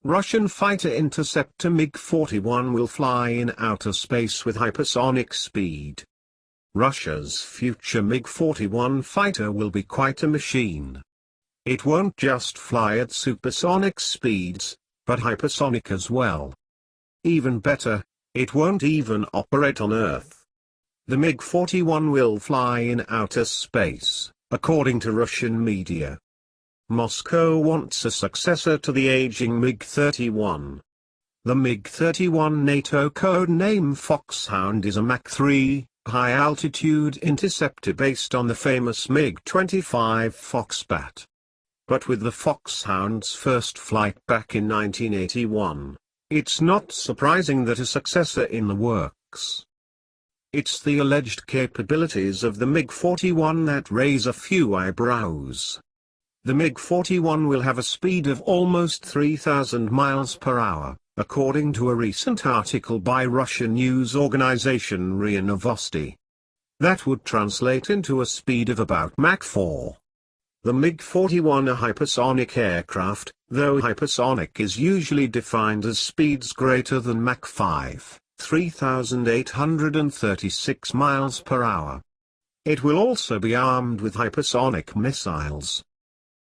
Russian fighter interceptor MiG-41 will fly in outer space with hypersonic speed. Russia's future MiG-41 fighter will be quite a machine. It won't just fly at supersonic speeds, but hypersonic as well. Even better, it won't even operate on Earth. The MiG-41 will fly in outer space, according to Russian media. Moscow wants a successor to the aging MiG-31. The MiG-31 NATO code name Foxhound is a Mach 3, high-altitude interceptor based on the famous MiG-25 Foxbat. But with the Foxhound's first flight back in 1981, it's not surprising that a successor in the works. It's the alleged capabilities of the MiG-41 that raise a few eyebrows. The MiG-41 will have a speed of almost 3,000 miles per hour, according to a recent article by Russian news organization RIA Novosti. That would translate into a speed of about Mach 4. The MiG-41 a hypersonic aircraft, though hypersonic is usually defined as speeds greater than Mach 5. 3,836 miles per hour. It will also be armed with hypersonic missiles.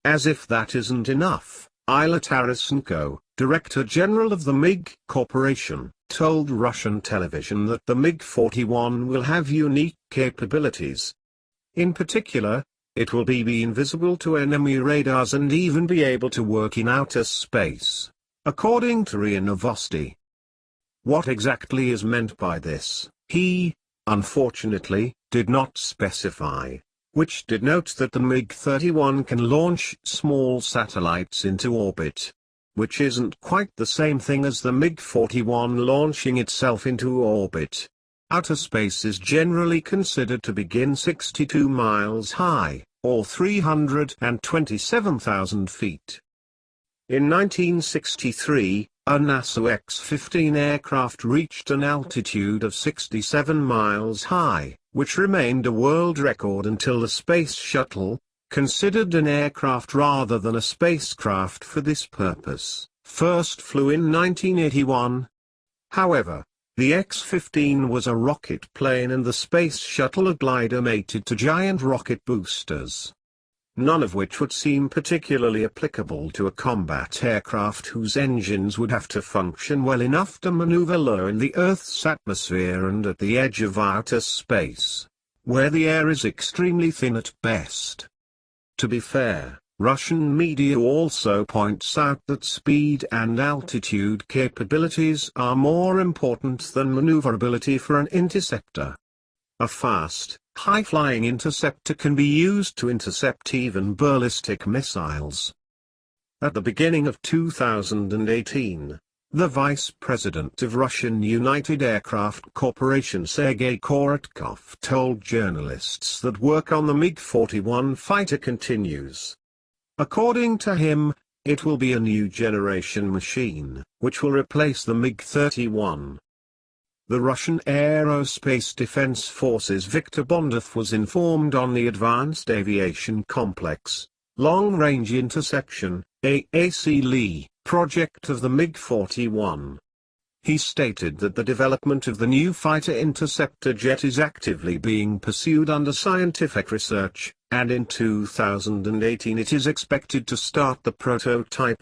As if that isn't enough, Ilya Tarasenko, Director General of the MiG Corporation, told Russian television that the MiG-41 will have unique capabilities. In particular, it will be invisible to enemy radars and even be able to work in outer space, according to RIA Novosti. What exactly is meant by this, he, unfortunately, did not specify, which denotes that the MiG-31 can launch small satellites into orbit, which isn't quite the same thing as the MiG-41 launching itself into orbit. Outer space is generally considered to begin 62 miles high, or 327,000 feet. In 1963, a NASA X-15 aircraft reached an altitude of 67 miles high, which remained a world record until the Space Shuttle, considered an aircraft rather than a spacecraft for this purpose, first flew in 1981. However, the X-15 was a rocket plane and the Space Shuttle a glider mated to giant rocket boosters, none of which would seem particularly applicable to a combat aircraft whose engines would have to function well enough to maneuver low in the Earth's atmosphere and at the edge of outer space, where the air is extremely thin at best. To be fair, Russian media also points out that speed and altitude capabilities are more important than maneuverability for an interceptor. A fast, high-flying interceptor can be used to intercept even ballistic missiles. At the beginning of 2018, the vice president of Russian United Aircraft Corporation Sergei Korotkov told journalists that work on the MiG-41 fighter continues. According to him, it will be a new generation machine, which will replace the MiG-31. The Russian Aerospace Defense Forces Viktor Bondov was informed on the Advanced Aviation Complex, Long-Range Interception, AAC-LI, project of the MiG-41. He stated that the development of the new fighter interceptor jet is actively being pursued under scientific research, and in 2018 it is expected to start the prototype.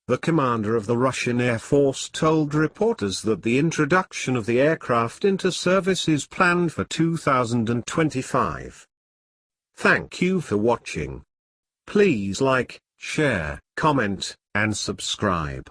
The commander of the Russian Air Force told reporters that the introduction of the aircraft into service is planned for 2025. Thank you for watching. Please like, share, comment, and subscribe.